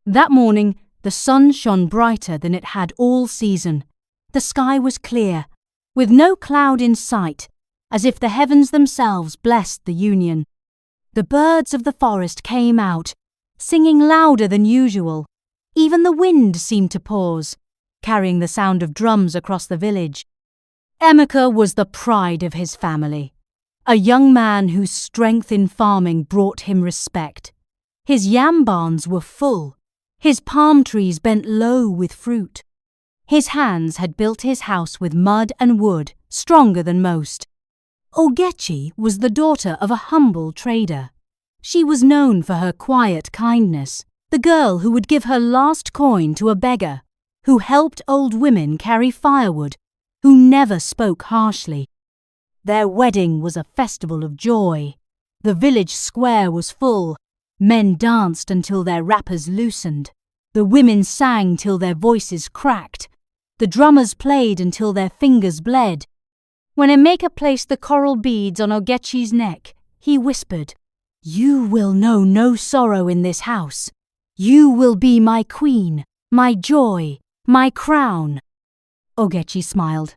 That morning, the sun shone brighter than it had all season. The sky was clear, with no cloud in sight, as if the heavens themselves blessed the union. The birds of the forest came out, singing louder than usual. Even the wind seemed to pause, carrying the sound of drums across the village. Emeka was the pride of his family, a young man whose strength in farming brought him respect. His yam barns were full, his palm trees bent low with fruit. His hands had built his house with mud and wood, stronger than most. Ogechi was the daughter of a humble trader. She was known for her quiet kindness, the girl who would give her last coin to a beggar, who helped old women carry firewood, who never spoke harshly. Their wedding was a festival of joy. The village square was full. Men danced until their wrappers loosened. The women sang till their voices cracked. The drummers played until their fingers bled. When Emeka placed the coral beads on Ogechi's neck, he whispered, "You will know no sorrow in this house. You will be my queen, my joy, my crown." Ogechi smiled.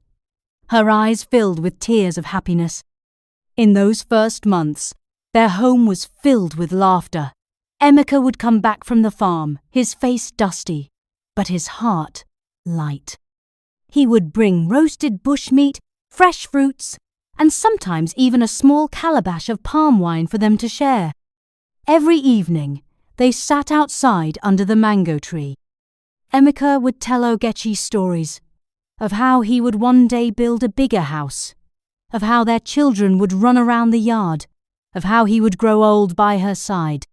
Her eyes filled with tears of happiness. In those first months, their home was filled with laughter. Emeka would come back from the farm, his face dusty, but his heart light. He would bring roasted bushmeat, fresh fruits, and sometimes even a small calabash of palm wine for them to share. Every evening, they sat outside under the mango tree. Emeka would tell Ogechi stories of how he would one day build a bigger house, of how their children would run around the yard, of how he would grow old by her side.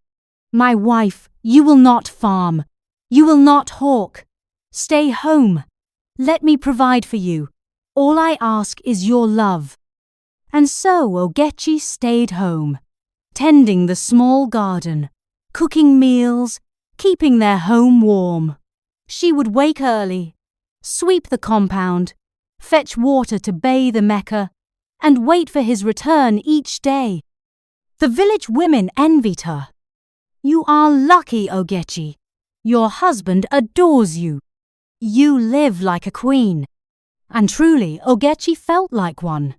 "My wife, you will not farm. You will not hawk. Stay home. Let me provide for you. All I ask is your love." And so Ogechi stayed home, tending the small garden, cooking meals, keeping their home warm. She would wake early, sweep the compound, fetch water to bathe Emeka, and wait for his return each day. The village women envied her. "You are lucky, Ogechi. Your husband adores you. You live like a queen." And truly, Ogechi felt like one.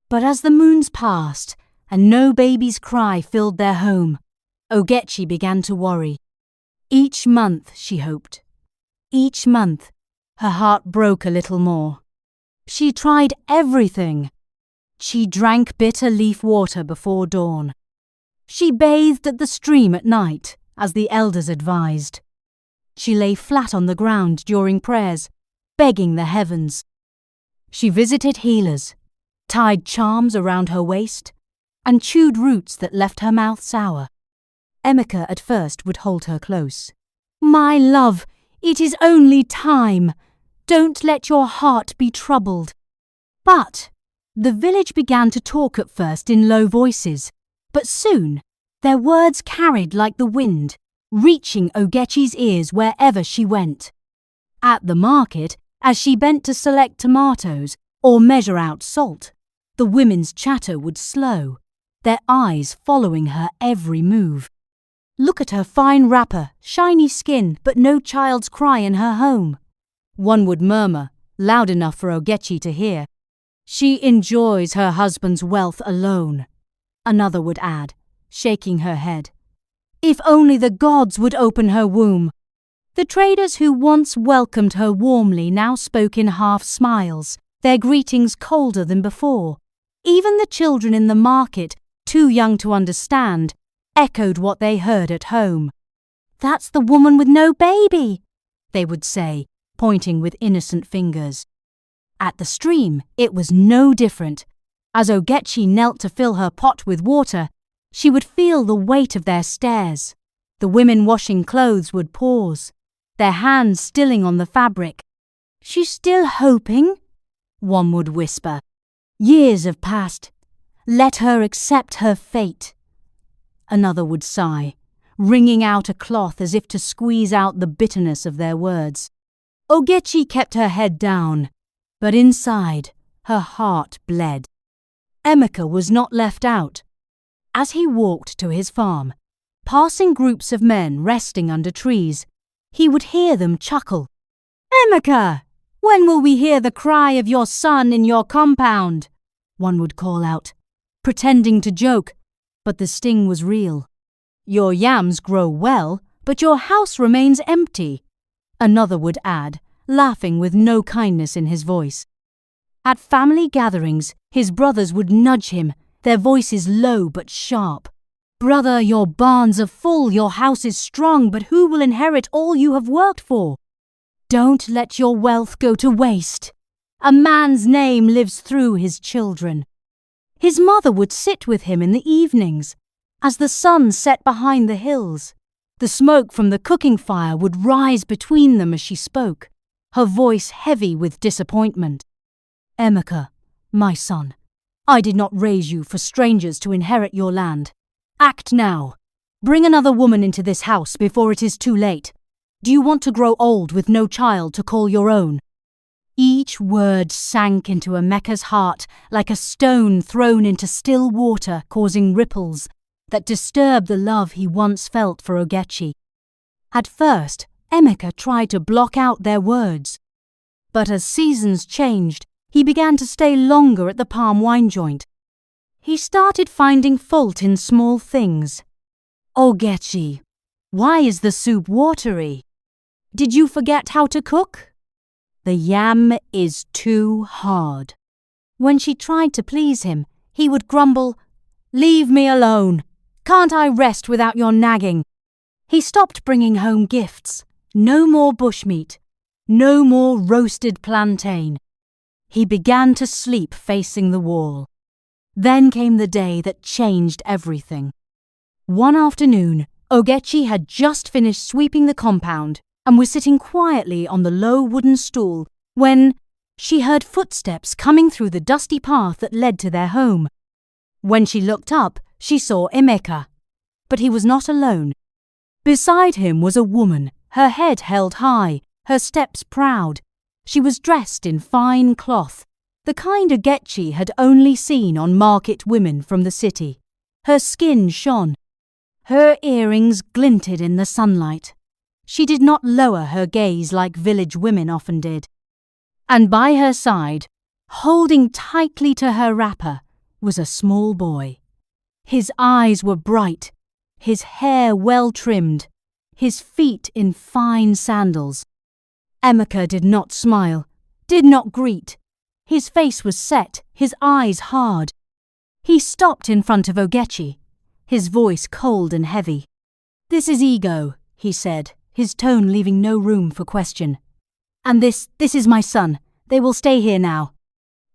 But as the moons passed and no baby's cry filled their home, Ogechi began to worry. Each month, she hoped. Each month, her heart broke a little more. She tried everything. She drank bitter leaf water before dawn. She bathed at the stream at night, as the elders advised. She lay flat on the ground during prayers, begging the heavens. She visited healers, tied charms around her waist, and chewed roots that left her mouth sour. Emeka at first would hold her close. "My love, it is only time. Don't let your heart be troubled." But the village began to talk at first in low voices, but soon their words carried like the wind, reaching Ogechi's ears wherever she went. At the market, as she bent to select tomatoes or measure out salt, the women's chatter would slow, their eyes following her every move. "Look at her fine wrapper, shiny skin, but no child's cry in her home," one would murmur, loud enough for Ogechi to hear. "She enjoys her husband's wealth alone," another would add, shaking her head. "If only the gods would open her womb." The traders who once welcomed her warmly now spoke in half smiles, their greetings colder than before. Even the children in the market, too young to understand, echoed what they heard at home. "That's the woman with no baby," they would say, pointing with innocent fingers. At the stream, it was no different. As Ogechi knelt to fill her pot with water, she would feel the weight of their stares. The women washing clothes would pause, their hands stilling on the fabric. "She's still hoping?" one would whisper. "Years have passed. Let her accept her fate," another would sigh, wringing out a cloth as if to squeeze out the bitterness of their words. Ogechi kept her head down, but inside, her heart bled. Emeka was not left out. As he walked to his farm, passing groups of men resting under trees, he would hear them chuckle. "Emeka, when will we hear the cry of your son in your compound?" one would call out, pretending to joke, but the sting was real. "Your yams grow well, but your house remains empty," another would add, laughing with no kindness in his voice. At family gatherings, his brothers would nudge him, their voices low but sharp. "Brother, your barns are full, your house is strong, but who will inherit all you have worked for? Don't let your wealth go to waste. A man's name lives through his children." His mother would sit with him in the evenings. As the sun set behind the hills, the smoke from the cooking fire would rise between them as she spoke, her voice heavy with disappointment. "Emeka, my son, I did not raise you for strangers to inherit your land. Act now. Bring another woman into this house before it is too late. Do you want to grow old with no child to call your own?" Each word sank into Emeka's heart like a stone thrown into still water, causing ripples that disturbed the love he once felt for Ogechi. At first, Emeka tried to block out their words. But as seasons changed, he began to stay longer at the palm wine joint. He started finding fault in small things. "Ogechi, why is the soup watery? Did you forget how to cook? The yam is too hard." When she tried to please him, he would grumble, "Leave me alone. Can't I rest without your nagging?" He stopped bringing home gifts. No more bushmeat. No more roasted plantain. He began to sleep facing the wall. Then came the day that changed everything. One afternoon, Ogechi had just finished sweeping the compound and was sitting quietly on the low wooden stool when she heard footsteps coming through the dusty path that led to their home. When she looked up, she saw Emeka. But he was not alone. Beside him was a woman, her head held high, her steps proud. She was dressed in fine cloth, the kind Ogechi had only seen on market women from the city. Her skin shone. Her earrings glinted in the sunlight. She did not lower her gaze like village women often did. And by her side, holding tightly to her wrapper, was a small boy. His eyes were bright, his hair well trimmed, his feet in fine sandals. Emeka did not smile, did not greet. His face was set, his eyes hard. He stopped in front of Ogechi, his voice cold and heavy. "This is Ego," he said, his tone leaving no room for question. "And this is my son. They will stay here now."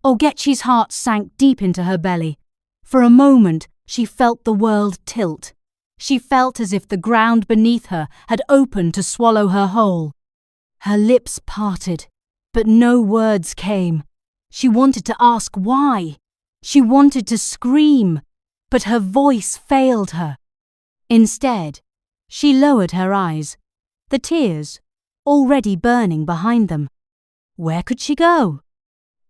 Ogechi's heart sank deep into her belly. For a moment, she felt the world tilt. She felt as if the ground beneath her had opened to swallow her whole. Her lips parted, but no words came. She wanted to ask why. She wanted to scream, but her voice failed her. Instead, she lowered her eyes, the tears already burning behind them. Where could she go?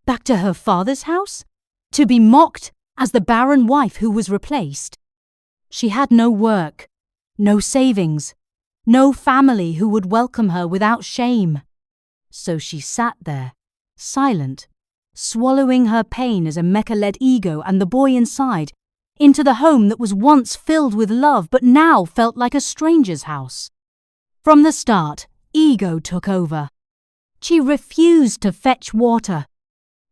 Back to her father's house? To be mocked as the barren wife who was replaced? She had no work, no savings, no family who would welcome her without shame. So she sat there, silent, swallowing her pain as Emeka led Ego and the boy inside into the home that was once filled with love but now felt like a stranger's house. From the start, Ego took over. She refused to fetch water.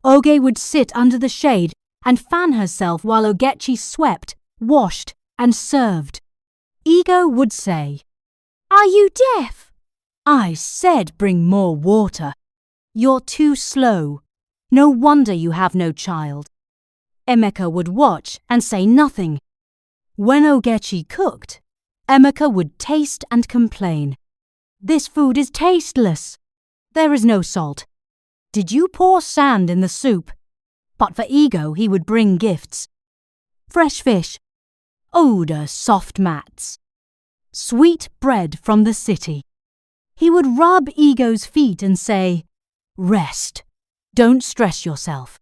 Oge would sit under the shade and fan herself while Ogechi swept, washed, and served. Ego would say, "Are you deaf? I said bring more water. You're too slow. No wonder you have no child." Emeka would watch and say nothing. When Ogechi cooked, Emeka would taste and complain. "This food is tasteless. There is no salt. Did you pour sand in the soup?" But for Ego, he would bring gifts. Fresh fish, odor soft mats, sweet bread from the city. He would rub Ego's feet and say, "Rest. Don't stress yourself."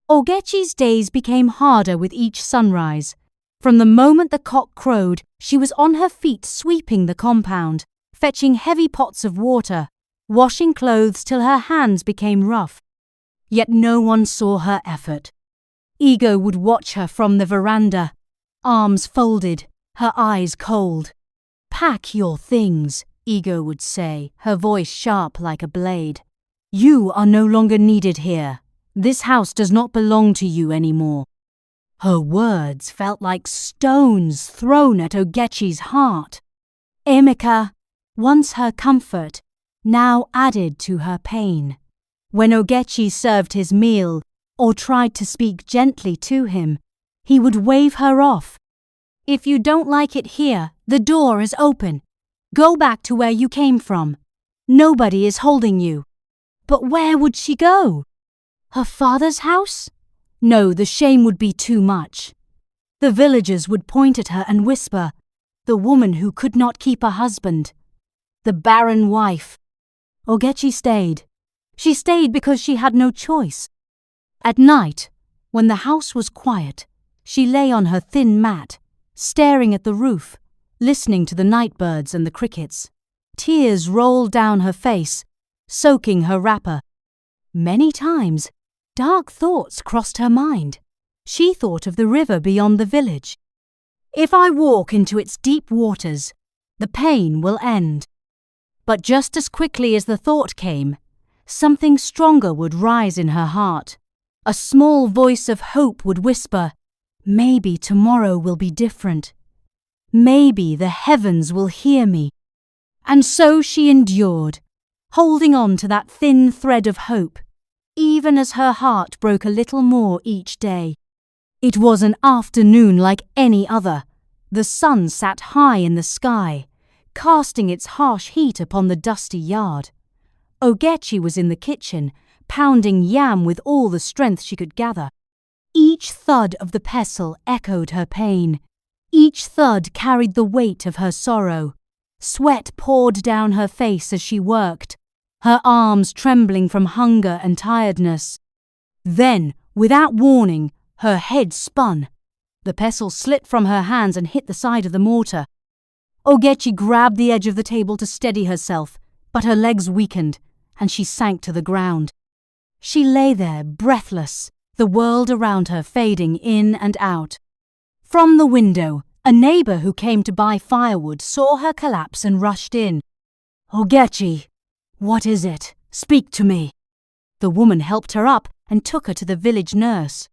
Ogechi's days became harder with each sunrise. From the moment the cock crowed, she was on her feet sweeping the compound, fetching heavy pots of water, washing clothes till her hands became rough. Yet no one saw her effort. Ego would watch her from the veranda, arms folded, her eyes cold. "Pack your things," Ego would say, her voice sharp like a blade. "You are no longer needed here. This house does not belong to you anymore." Her words felt like stones thrown at Ogechi's heart. Emeka, once her comfort, now added to her pain. When Ogechi served his meal or tried to speak gently to him, he would wave her off. "If you don't like it here, the door is open. Go back to where you came from. Nobody is holding you." But where would she go? Her father's house? No, the shame would be too much. The villagers would point at her and whisper, "The woman who could not keep a husband. The barren wife." Ogechi stayed. She stayed because she had no choice. At night, when the house was quiet, she lay on her thin mat, staring at the roof, listening to the night birds and the crickets. Tears rolled down her face, soaking her wrapper. Many times, dark thoughts crossed her mind. She thought of the river beyond the village. "If I walk into its deep waters, the pain will end." But just as quickly as the thought came, something stronger would rise in her heart. A small voice of hope would whisper, "Maybe tomorrow will be different. Maybe the heavens will hear me." And so she endured, holding on to that thin thread of hope, even as her heart broke a little more each day. It was an afternoon like any other. The sun sat high in the sky, casting its harsh heat upon the dusty yard. Ogechi was in the kitchen, pounding yam with all the strength she could gather. Each thud of the pestle echoed her pain. Each thud carried the weight of her sorrow. Sweat poured down her face as she worked, her arms trembling from hunger and tiredness. Then, without warning, her head spun. The pestle slipped from her hands and hit the side of the mortar. Ogechi grabbed the edge of the table to steady herself, but her legs weakened, and she sank to the ground. She lay there, breathless, the world around her fading in and out. From the window, a neighbor who came to buy firewood saw her collapse and rushed in. "Ogechi, what is it? Speak to me." The woman helped her up and took her to the village nurse.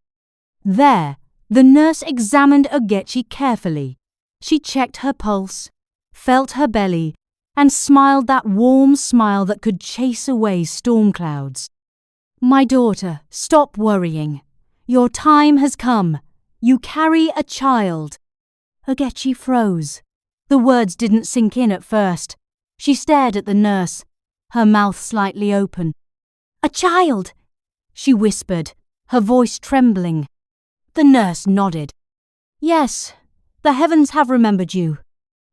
There, the nurse examined Ogechi carefully. She checked her pulse, felt her belly, and smiled that warm smile that could chase away storm clouds. "My daughter, stop worrying. Your time has come. You carry a child." Ogechi froze. The words didn't sink in at first. She stared at the nurse, her mouth slightly open. "A child," she whispered, her voice trembling. The nurse nodded. "Yes, the heavens have remembered you."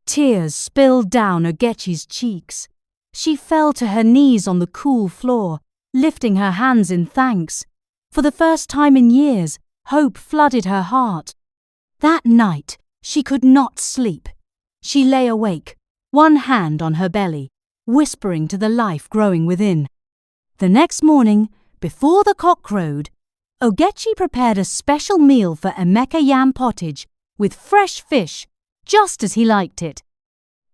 Tears spilled down Ogechi's cheeks. She fell to her knees on the cool floor, lifting her hands in thanks. For the first time in years, hope flooded her heart. That night, she could not sleep. She lay awake, one hand on her belly, whispering to the life growing within. The next morning, before the cock crowed, Ogechi prepared a special meal for Emeka yam pottage with fresh fish, just as he liked it.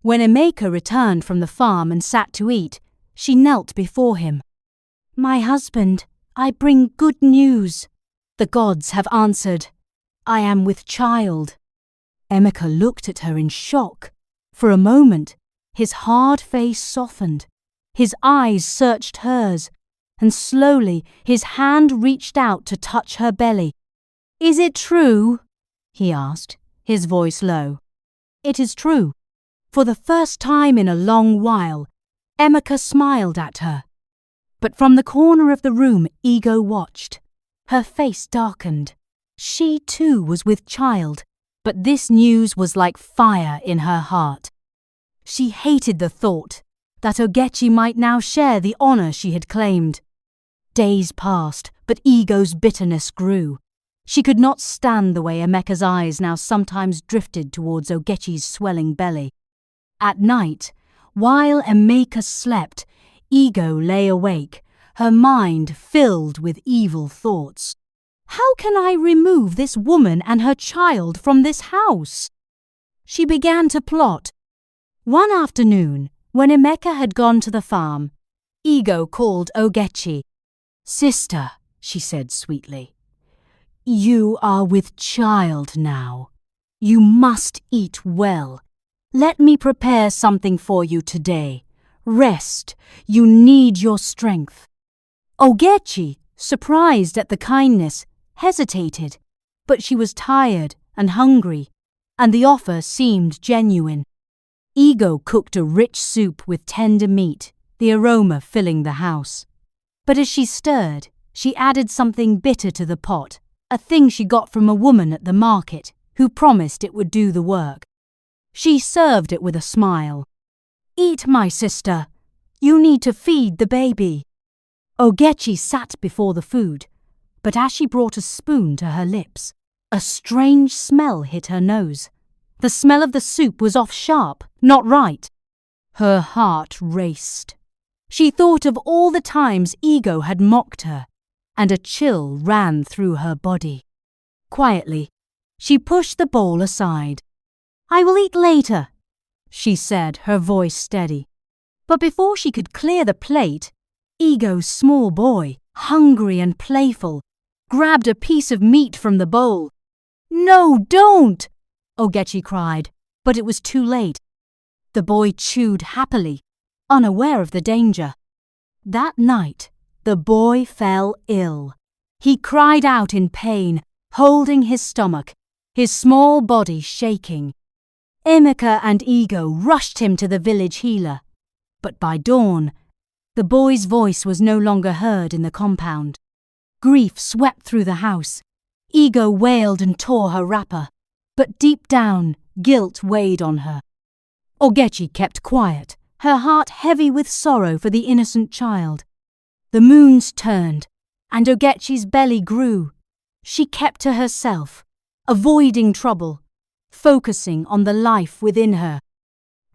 When Emeka returned from the farm and sat to eat, she knelt before him. "My husband, I bring good news. The gods have answered. I am with child." Emeka looked at her in shock. For a moment, his hard face softened. His eyes searched hers, and slowly his hand reached out to touch her belly. "Is it true?" he asked, his voice low. "It is true." For the first time in a long while, Emeka smiled at her. But from the corner of the room, Ego watched. Her face darkened. She too was with child, but this news was like fire in her heart. She hated the thought that Ogechi might now share the honor she had claimed. Days passed, but Ego's bitterness grew. She could not stand the way Emeka's eyes now sometimes drifted towards Ogechi's swelling belly. At night, While Emeka slept, Ego lay awake, her mind filled with evil thoughts. How can I remove this woman and her child from this house? She began to plot. One afternoon, when Emeka had gone to the farm, Ego called Ogechi. "Sister," she said sweetly, "you are with child now. You must eat well. Let me prepare something for you today. Rest. You need your strength." Ogechi, surprised at the kindness, hesitated, but she was tired and hungry, and the offer seemed genuine. Ego cooked a rich soup with tender meat, the aroma filling the house. But as she stirred, she added something bitter to the pot, a thing she got from a woman at the market who promised it would do the work. She served it with a smile. "Eat, my sister. You need to feed the baby." Ogechi sat before the food, but as she brought a spoon to her lips, a strange smell hit her nose. The smell of the soup was off sharp, not right. Her heart raced. She thought of all the times Ego had mocked her, and a chill ran through her body. Quietly, she pushed the bowl aside. "I will eat later," she said, her voice steady. But before she could clear the plate, Ego's small boy, hungry and playful, grabbed a piece of meat from the bowl. "No, don't!" Ogechi cried, but it was too late. The boy chewed happily, unaware of the danger. That night, the boy fell ill. He cried out in pain, holding his stomach, his small body shaking. Emeka and Ego rushed him to the village healer, but by dawn, the boy's voice was no longer heard in the compound. Grief swept through the house. Ego wailed and tore her wrapper, but deep down, guilt weighed on her. Ogechi kept quiet, her heart heavy with sorrow for the innocent child. The moons turned, and Ogechi's belly grew. She kept to herself, avoiding trouble, focusing on the life within her.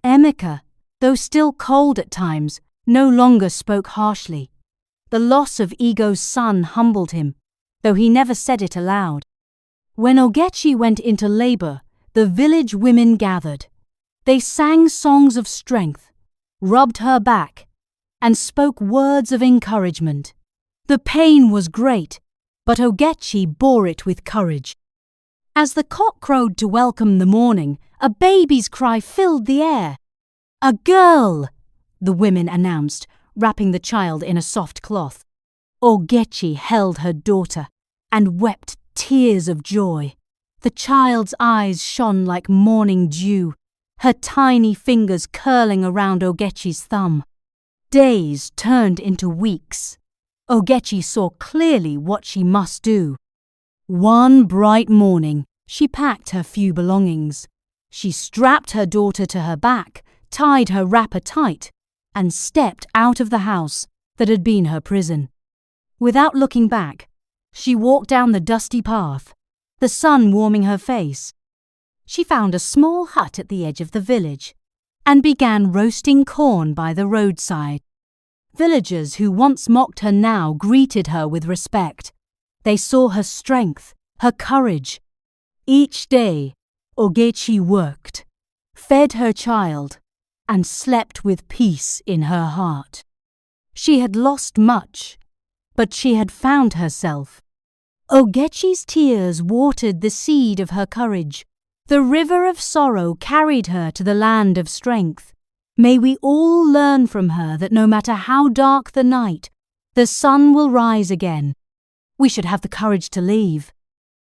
Emeka, though still cold at times, no longer spoke harshly. The loss of Ego's son humbled him, though he never said it aloud. When Ogechi went into labor, the village women gathered. They sang songs of strength, rubbed her back, and spoke words of encouragement. The pain was great, but Ogechi bore it with courage. As the cock crowed to welcome the morning, a baby's cry filled the air. "A girl!" the women announced, wrapping the child in a soft cloth. Ogechi held her daughter and wept tears of joy. The child's eyes shone like morning dew, her tiny fingers curling around Ogechi's thumb. Days turned into weeks. Ogechi saw clearly what she must do. One bright morning, she packed her few belongings. She strapped her daughter to her back, tied her wrapper tight, and stepped out of the house that had been her prison. Without looking back, she walked down the dusty path, the sun warming her face. She found a small hut at the edge of the village and began roasting corn by the roadside. Villagers who once mocked her now greeted her with respect. They saw her strength, her courage. Each day, Ogechi worked, fed her child, and slept with peace in her heart. She had lost much, but she had found herself. Ogechi's tears watered the seed of her courage. The river of sorrow carried her to the land of strength. May we all learn from her that no matter how dark the night, the sun will rise again. We should have the courage to leave,